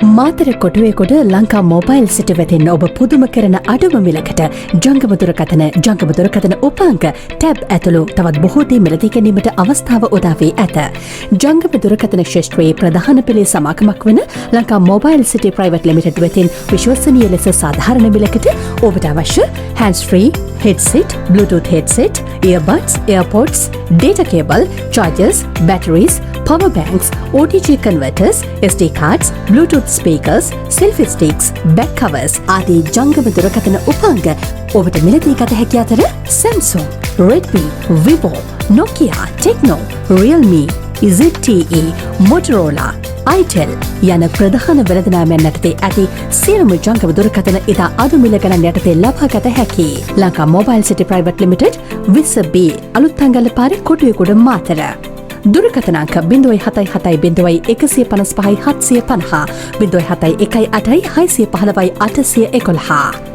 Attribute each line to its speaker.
Speaker 1: Matara කොටුවේකොට Lanka mobile සිට වෙතින් ඔබ පුදුම කරන අඩුම මිලකට ජංගම දුරකථන උපාංක ටැබ් ඇතුළු තවත් බොහෝදේ මිලදී ගැනීමට අවස්ථාව උදාවී ඇත. ජංගම දුරකථන ක්ෂේත්‍රයේ ප්‍රධාන පෙළේ සමාගමක් වන ලංකා මොබයිල් සිටි ප්‍රයිවට් ලිමිටඩ් වෙතින් විශ්වසනීය ලෙස සාධාරණ මිලකට ඔබට අවශ්‍ය hands free headset, Bluetooth headset, earbuds, AirPods, data cable, chargers, batteries, power banks, OTG converters, SD cards, Bluetooth speakers, selfie sticks, back covers ආදී ජංගම දුරකථන උපාංග ඔබට මිලදී ගත හැකි අතර Samsung, Redmi, Vivo, Nokia, Tecno, Realme, ZTE, Motorola, itel යන ප්‍රධාන වෙළඳනාමයන් යටතේ ඇති සියලුම ජංගම දුරකථන ඉතා අඩු මිල ගණන් යටතේ ලබාගත හැකි. ලංකා මොබයිල් සිටි ප්‍රයිවට් ලිමිටඩ් 20B අලුත්ංගල්ල පාරේ කොටුවේගොඩ මාතර. දුරකථන අංක 0770155 750 071 615 811